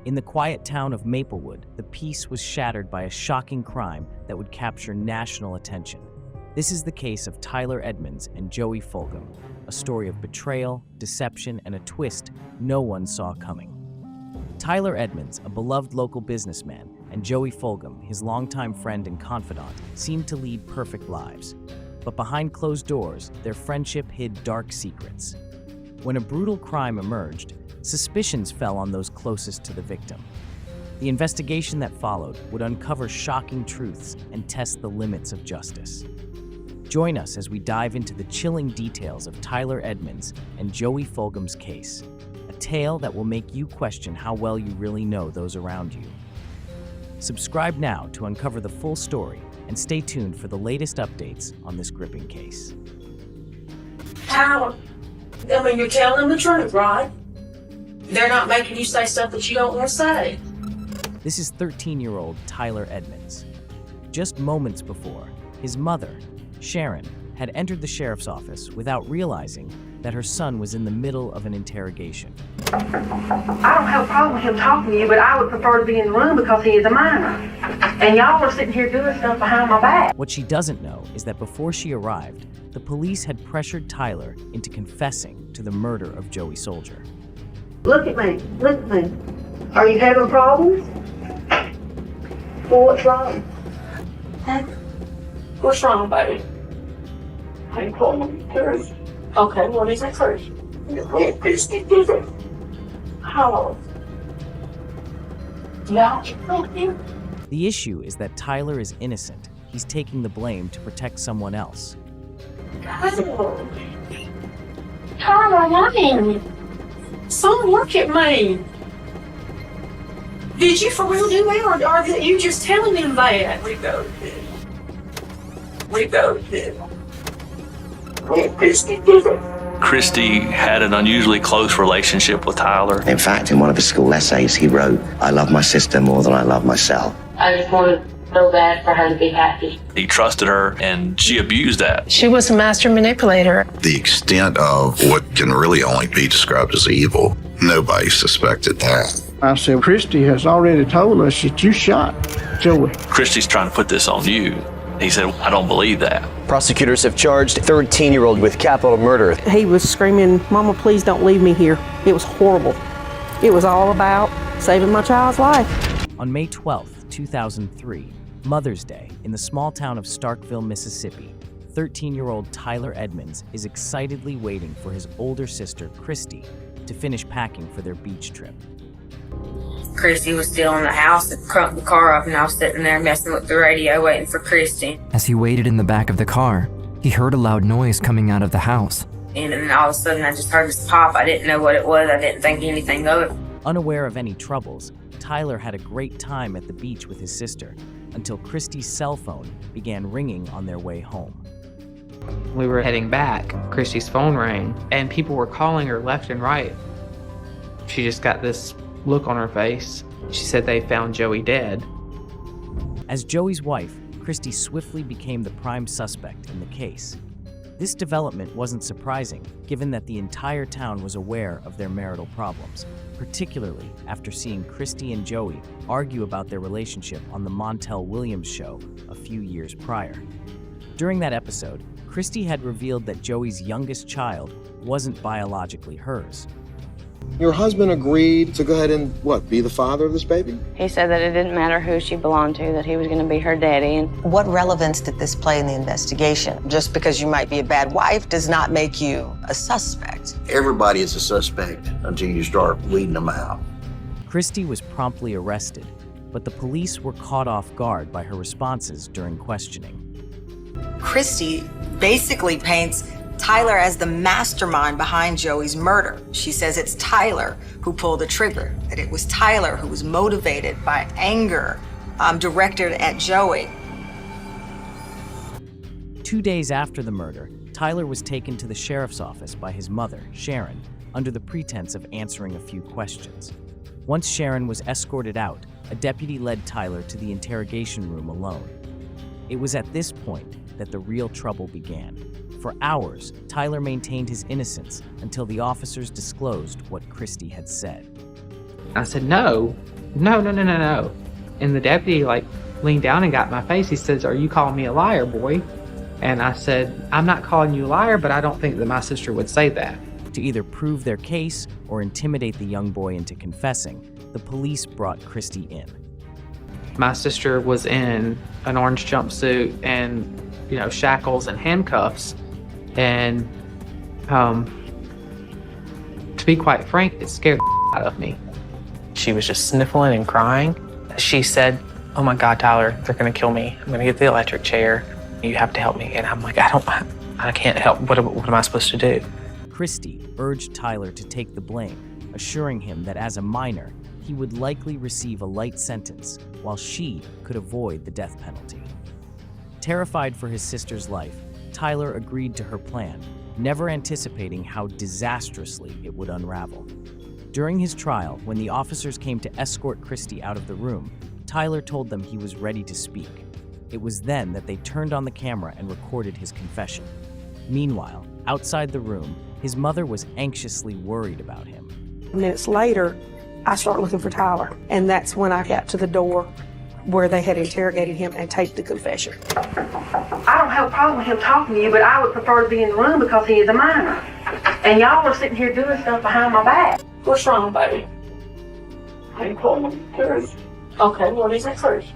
In the quiet town of Maplewood, the peace was shattered by a shocking crime that would capture national attention. This is the case of Tyler Edmonds and Joey Fulgham, a story of betrayal, deception, and a twist no one saw coming. Tyler Edmonds, a beloved local businessman, and Joey Fulgham, his longtime friend and confidant, seemed to lead perfect lives. But behind closed doors, their friendship hid dark secrets. When a brutal crime emerged, suspicions fell on those closest to the victim. The investigation that followed would uncover shocking truths and test the limits of justice. Join us as we dive into the chilling details of Tyler Edmonds and Joey Fulgham's case, a tale that will make you question how well you really know those around you. Subscribe now to uncover the full story and stay tuned for the latest updates on this gripping case. How? I mean, you're telling them the truth, right? They're not making you say stuff that you don't want to say. This is 13-year-old Tyler Edmonds. Just moments before, his mother, Sharon, had entered the sheriff's office without realizing that her son was in the middle of an interrogation. I don't have a problem with him talking to you, but I would prefer to be in the room because he is a minor. And y'all are sitting here doing stuff behind my back. What she doesn't know is that before she arrived, the police had pressured Tyler into confessing to the murder of Joey Soldier. Look at me. Look at me. Are you having problems? Well, what's wrong? Huh? What's wrong, baby? I ain't calling you first. Okay, what is it first? How old? Yeah. The issue is that Tyler is innocent. He's taking the blame to protect someone else. Tyler, honey. Son, look at me. Did you for real do that, or are you just telling him that? We both did. Christy had an unusually close relationship with Tyler. In fact, in one of his school essays, he wrote, "I love my sister more than I love myself." I just wanted so bad for her to be happy. He trusted her, and she abused that. She was a master manipulator. The extent of what can really only be described as evil, nobody suspected that. I said, Christy has already told us that you shot Joey. Christy's trying to put this on you. He said, I don't believe that. Prosecutors have charged 13-year-old with capital murder. He was screaming, "Mama, please don't leave me here." It was horrible. It was all about saving my child's life. On May 12, 2003, Mother's Day, in the small town of Starkville, Mississippi, 13-year-old Tyler Edmonds is excitedly waiting for his older sister, Christy, to finish packing for their beach trip. Christy was still in the house and crunked the car up, and I was sitting there messing with the radio waiting for Christy. As he waited in the back of the car, he heard a loud noise coming out of the house. And then all of a sudden I just heard this pop. I didn't know what it was. I didn't think anything of it. Unaware of any troubles, Tyler had a great time at the beach with his sister until Christy's cell phone began ringing on their way home. We were heading back. Christy's phone rang, and people were calling her left and right. She just got this look on her face. She said they found Joey dead. As Joey's wife, Christy swiftly became the prime suspect in the case. This development wasn't surprising, given that the entire town was aware of their marital problems, particularly after seeing Christy and Joey argue about their relationship on the Montel Williams show a few years prior. During that episode, Christy had revealed that Joey's youngest child wasn't biologically hers. Your husband agreed to go ahead and, be the father of this baby? He said that it didn't matter who she belonged to, that he was going to be her daddy. And what relevance did this play in the investigation? Just because you might be a bad wife does not make you a suspect. Everybody is a suspect until you start weeding them out. Christy was promptly arrested, but the police were caught off guard by her responses during questioning. Christy basically paints Tyler as the mastermind behind Joey's murder. She says it's Tyler who pulled the trigger, that it was Tyler who was motivated by anger directed at Joey. 2 days after the murder, Tyler was taken to the sheriff's office by his mother, Sharon, under the pretense of answering a few questions. Once Sharon was escorted out, a deputy led Tyler to the interrogation room alone. It was at this point that the real trouble began. For hours, Tyler maintained his innocence until the officers disclosed what Christy had said. I said, no, no. And the deputy leaned down and got in my face. He says, "Are you calling me a liar, boy?" And I said, "I'm not calling you a liar, but I don't think that my sister would say that." To either prove their case or intimidate the young boy into confessing, the police brought Christy in. My sister was in an orange jumpsuit and, shackles and handcuffs. And to be quite frank, it scared the out of me. She was just sniffling and crying. She said, "Oh my God, Tyler, they're gonna kill me. I'm gonna get the electric chair. You have to help me." And I'm like, I can't help. What am I supposed to do? Christy urged Tyler to take the blame, assuring him that as a minor, he would likely receive a light sentence, while she could avoid the death penalty. Terrified for his sister's life, Tyler agreed to her plan, never anticipating how disastrously it would unravel. During his trial, when the officers came to escort Christy out of the room, Tyler told them he was ready to speak. It was then that they turned on the camera and recorded his confession. Meanwhile, outside the room, his mother was anxiously worried about him. Minutes later, I started looking for Tyler, and that's when I got to the door where they had interrogated him and taped the confession. I don't have a problem with him talking to you, but I would prefer to be in the room because he is a minor. And y'all are sitting here doing stuff behind my back. What's wrong, baby? I ain't calling Terrence. Okay, what is it first?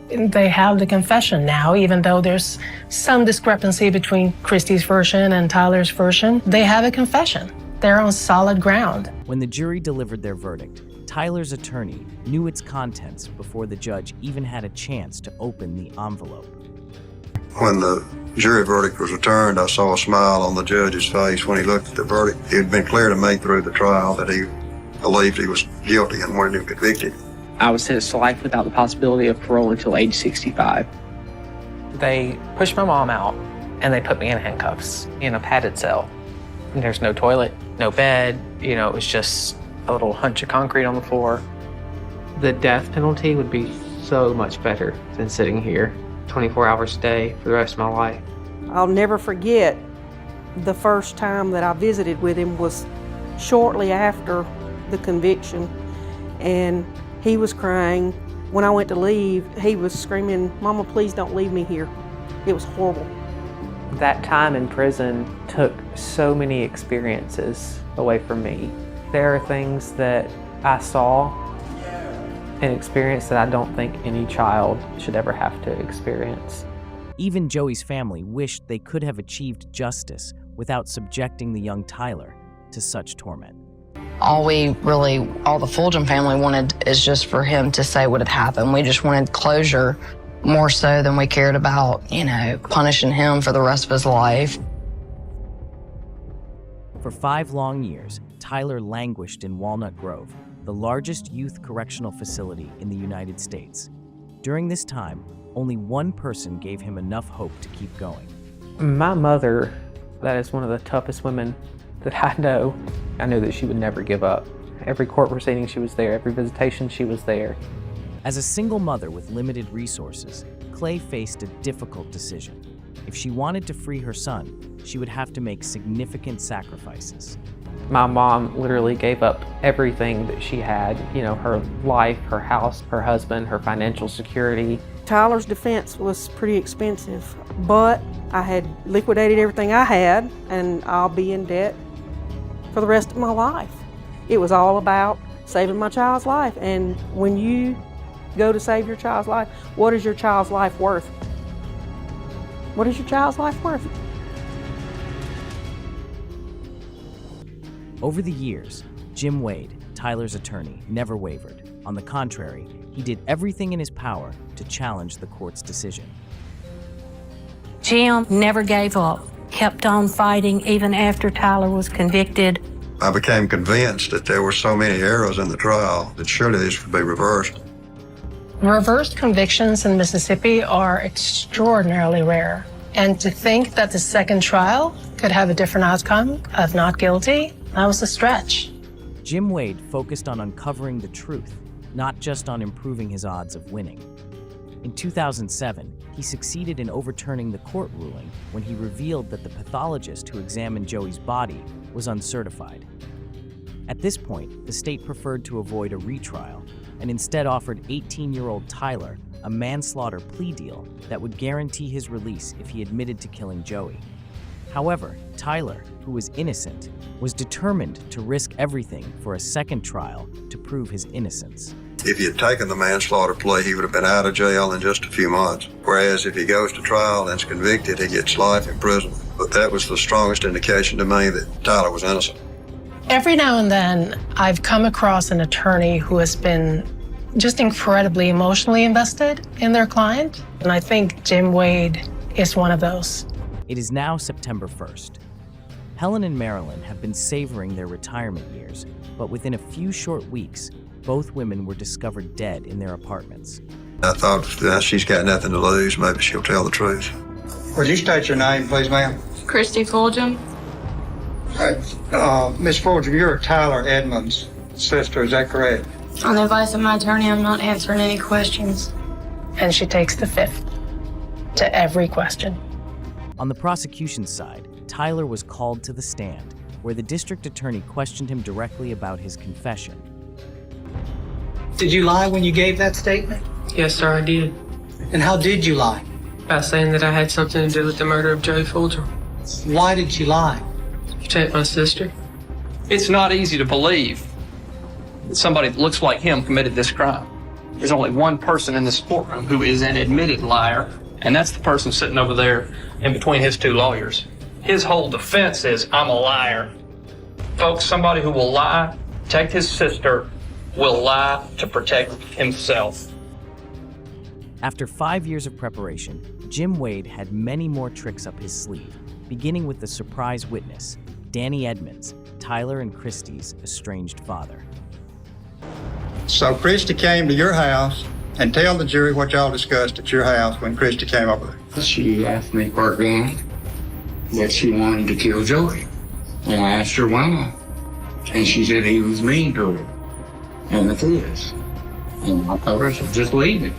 They have the confession now, even though there's some discrepancy between Christy's version and Tyler's version. They have a confession. They're on solid ground. When the jury delivered their verdict, Tyler's attorney knew its contents before the judge even had a chance to open the envelope. When the jury verdict was returned, I saw a smile on the judge's face when he looked at the verdict. It had been clear to me through the trial that he believed he was guilty and wanted him convicted. I was sentenced to life without the possibility of parole until age 65. They pushed my mom out and they put me in handcuffs in a padded cell. And there's no toilet, no bed, it was just a little hunch of concrete on the floor. The death penalty would be so much better than sitting here 24 hours a day for the rest of my life. I'll never forget the first time that I visited with him was shortly after the conviction, and he was crying. When I went to leave, he was screaming, "Mama, please don't leave me here." It was horrible. That time in prison took so many experiences away from me. There are things that I saw and experienced that I don't think any child should ever have to experience. Even Joey's family wished they could have achieved justice without subjecting the young Tyler to such torment. All the Fulgham family wanted is just for him to say what had happened. We just wanted closure more so than we cared about, punishing him for the rest of his life. For 5 long years, Tyler languished in Walnut Grove, the largest youth correctional facility in the United States. During this time, only one person gave him enough hope to keep going. My mother, that is one of the toughest women that I know. I knew that she would never give up. Every court proceeding she was there, every visitation she was there. As a single mother with limited resources, Clay faced a difficult decision. If she wanted to free her son, she would have to make significant sacrifices. My mom literally gave up everything that she had, her life, her house, her husband, her financial security. Tyler's defense was pretty expensive, but I had liquidated everything I had, and I'll be in debt for the rest of my life. It was all about saving my child's life, and when you go to save your child's life, what is your child's life worth? What is your child's life worth? Over the years, Jim Wade, Tyler's attorney, never wavered. On the contrary, he did everything in his power to challenge the court's decision. Jim never gave up, kept on fighting even after Tyler was convicted. I became convinced that there were so many errors in the trial that surely this would be reversed. Reversed convictions in Mississippi are extraordinarily rare. And to think that the second trial could have a different outcome of not guilty, that was a stretch. Jim Wade focused on uncovering the truth, not just on improving his odds of winning. In 2007, he succeeded in overturning the court ruling when he revealed that the pathologist who examined Joey's body was uncertified. At this point, the state preferred to avoid a retrial and instead offered 18-year-old Tyler a manslaughter plea deal that would guarantee his release if he admitted to killing Joey. However, Tyler, who was innocent, was determined to risk everything for a second trial to prove his innocence. If he had taken the manslaughter plea, he would have been out of jail in just a few months. Whereas if he goes to trial and is convicted, he gets life in prison. But that was the strongest indication to me that Tyler was innocent. Every now and then, I've come across an attorney who has been just incredibly emotionally invested in their client, and I think Jim Wade is one of those. It is now September 1st. Helen and Marilyn have been savoring their retirement years, but within a few short weeks, both women were discovered dead in their apartments. I thought, she's got nothing to lose, maybe she'll tell the truth. Would you state your name, please, ma'am? Christy Fulgham. Miss Fulgham, you're Tyler Edmonds' sister, is that correct? On the advice of my attorney, I'm not answering any questions. And she takes the fifth to every question. On the prosecution's side, Tyler was called to the stand, where the district attorney questioned him directly about his confession. Did you lie when you gave that statement? Yes, sir, I did. And how did you lie? By saying that I had something to do with the murder of Joey Fulgham. Why did you lie? To protect my sister. It's not easy to believe that somebody that looks like him committed this crime. There's only one person in this courtroom who is an admitted liar, and that's the person sitting over there in between his two lawyers. His whole defense is, I'm a liar. Folks, somebody who will lie, protect his sister, will lie to protect himself. After 5 years of preparation, Jim Wade had many more tricks up his sleeve, beginning with the surprise witness, Danny Edmonds, Tyler and Christy's estranged father. So Christy came to your house, and tell the jury what y'all discussed at your house when Christy came over there. She asked me part one that she wanted to kill Joey. And I asked her why. And she said he was mean to her. And it is. And I told her, just leave it.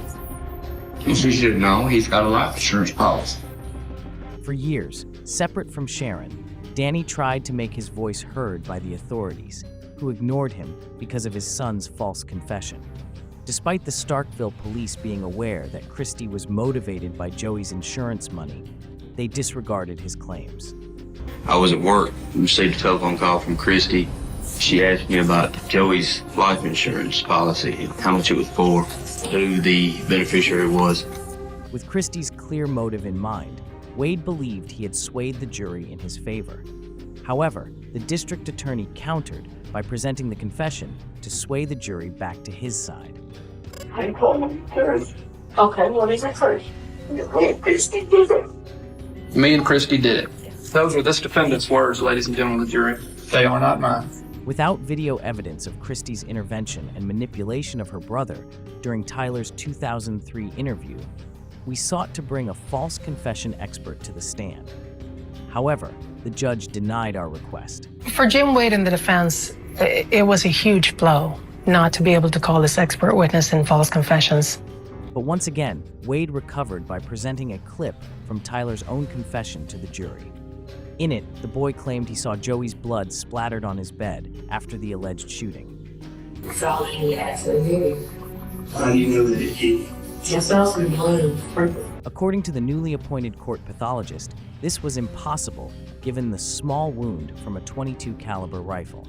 And she said, no, he's got a life insurance policy. For years, separate from Sharon, Danny tried to make his voice heard by the authorities, who ignored him because of his son's false confession. Despite the Starkville police being aware that Christy was motivated by Joey's insurance money, they disregarded his claims. I was at work and received a telephone call from Christy. She asked me about Joey's life insurance policy, how much it was for, who the beneficiary was. With Christy's clear motive in mind, Wade believed he had swayed the jury in his favor. However, the district attorney countered by presenting the confession to sway the jury back to his side. I told him there's... Okay, what is it first? Christy did it. Me and Christy did it. Those are this defendant's words, ladies and gentlemen of the jury. They are not mine. Without video evidence of Christy's intervention and manipulation of her brother during Tyler's 2003 interview, we sought to bring a false confession expert to the stand. However, the judge denied our request. For Jim Wade and the defense, it was a huge blow not to be able to call this expert witness in false confessions. But once again, Wade recovered by presenting a clip from Tyler's own confession to the jury. In it, the boy claimed he saw Joey's blood splattered on his bed after the alleged shooting. That's all he actually did. How do you know that it did? Just saw some blood. According to the newly appointed court pathologist, this was impossible given the small wound from a .22 caliber rifle.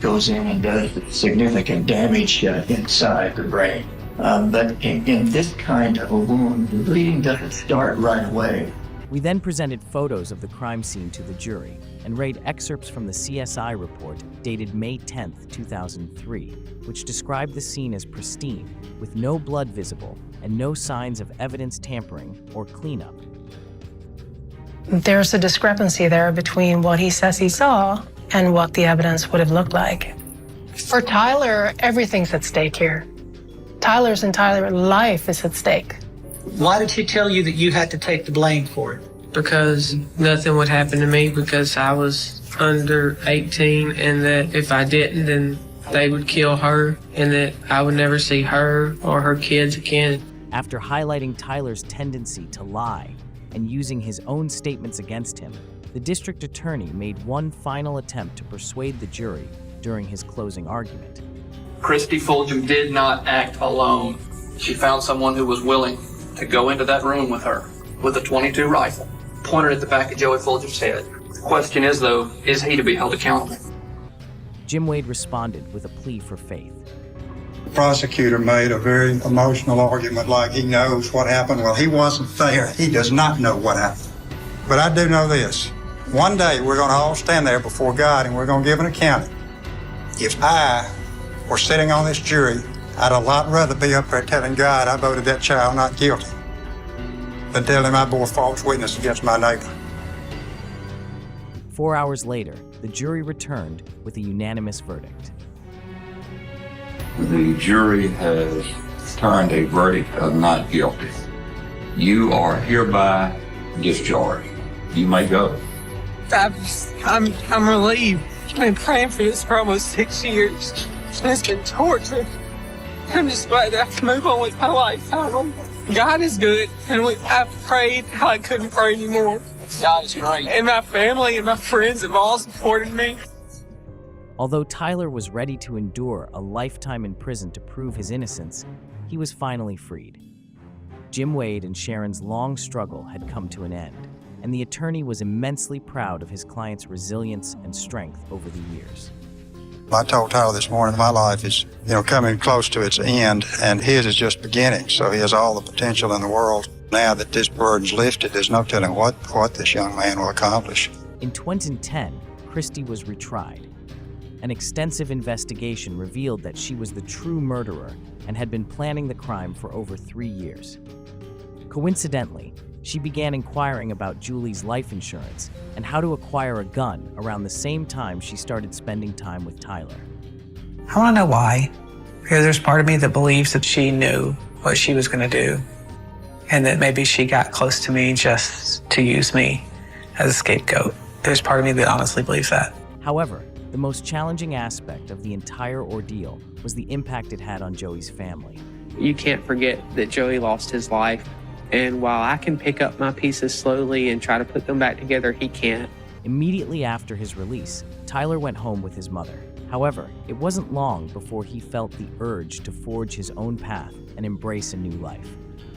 Goes in and does significant damage inside the brain. But in this kind of a wound, the bleeding doesn't start right away. We then presented photos of the crime scene to the jury and read excerpts from the CSI report dated May 10, 2003, which described the scene as pristine, with no blood visible and no signs of evidence tampering or cleanup. There's a discrepancy there between what he says he saw and what the evidence would have looked like. For Tyler, everything's at stake here. Tyler's entire life is at stake. Why did he tell you that you had to take the blame for it? Because nothing would happen to me because I was under 18 and that if I didn't, then they would kill her and that I would never see her or her kids again. After highlighting Tyler's tendency to lie and using his own statements against him, the district attorney made one final attempt to persuade the jury during his closing argument. Christy Fulgham did not act alone. She found someone who was willing to go into that room with her with a .22 rifle, pointed at the back of Joey Fulgham's head. The question is, though, is he to be held accountable? Jim Wade responded with a plea for faith. The prosecutor made a very emotional argument like he knows what happened. Well, he wasn't there. He does not know what happened. But I do know this. One day we're going to all stand there before God and we're going to give an accounting. If I were sitting on this jury, I'd a lot rather be up there telling God I voted that child not guilty than telling him I bore false witness against my neighbor. 4 hours later, the jury returned with a unanimous verdict. The jury has turned a verdict of not guilty. You are hereby discharged. You may go. I'm relieved. I've been praying for this for almost 6 years. It's been torture. I'm just glad that I can move on with my life. God is good, and I've prayed how I couldn't pray anymore. God is great. And my family and my friends have all supported me. Although Tyler was ready to endure a lifetime in prison to prove his innocence, he was finally freed. Jim Wade and Sharon's long struggle had come to an end, and the attorney was immensely proud of his client's resilience and strength over the years. I told Tyler this morning, my life is, coming close to its end, and his is just beginning. So he has all the potential in the world. Now that this burden's lifted, there's no telling what this young man will accomplish. In 2010, Christy was retried. An extensive investigation revealed that she was the true murderer and had been planning the crime for over 3 years. Coincidentally, she began inquiring about Julie's life insurance and how to acquire a gun around the same time she started spending time with Tyler. I want to know why. Because there's part of me that believes that she knew what she was going to do, and that maybe she got close to me just to use me as a scapegoat. There's part of me that honestly believes that. However, the most challenging aspect of the entire ordeal was the impact it had on Joey's family. You can't forget that Joey lost his life, and while I can pick up my pieces slowly and try to put them back together, he can't. Immediately after his release, Tyler went home with his mother. However, it wasn't long before he felt the urge to forge his own path and embrace a new life.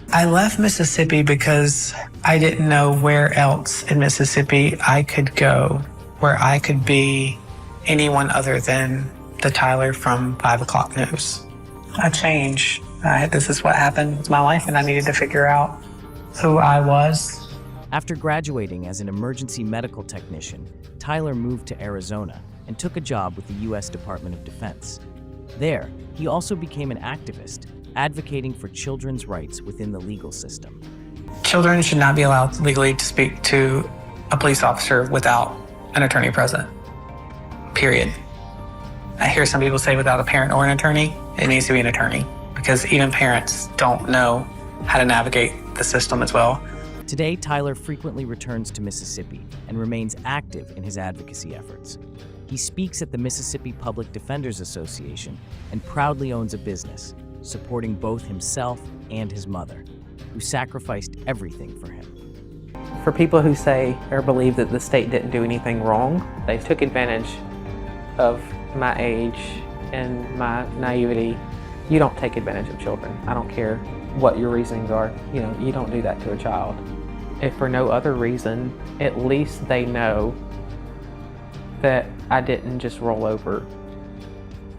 I left Mississippi because I didn't know where else in Mississippi I could go, where I could be anyone other than the Tyler from 5 o'clock news. I changed. This is what happened with my life, and I needed to figure out who I was. After graduating as an emergency medical technician, Tyler moved to Arizona and took a job with the U.S. Department of Defense. There, he also became an activist, advocating for children's rights within the legal system. Children should not be allowed legally to speak to a police officer without an attorney present. Period. I hear some people say without a parent or an attorney, it needs to be an attorney, because even parents don't know how to navigate the system as well. Today, Tyler frequently returns to Mississippi and remains active in his advocacy efforts. He speaks at the Mississippi Public Defenders Association and proudly owns a business, supporting both himself and his mother, who sacrificed everything for him. For people who say or believe that the state didn't do anything wrong, they took advantage of my age and my naivety. You don't take advantage of children. I don't care what your reasonings are. You don't do that to a child. If for no other reason, at least they know that I didn't just roll over,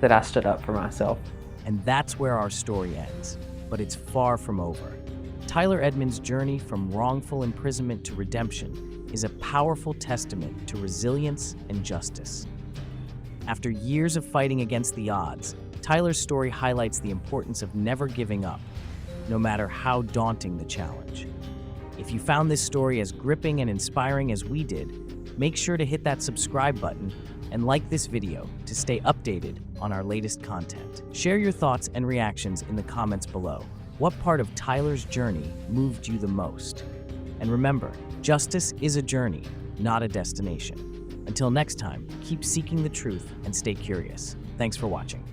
that I stood up for myself. And that's where our story ends, but it's far from over. Tyler Edmonds' journey from wrongful imprisonment to redemption is a powerful testament to resilience and justice. After years of fighting against the odds, Tyler's story highlights the importance of never giving up, no matter how daunting the challenge. If you found this story as gripping and inspiring as we did, make sure to hit that subscribe button and like this video to stay updated on our latest content. Share your thoughts and reactions in the comments below. What part of Tyler's journey moved you the most? And remember, justice is a journey, not a destination. Until next time, keep seeking the truth and stay curious. Thanks for watching.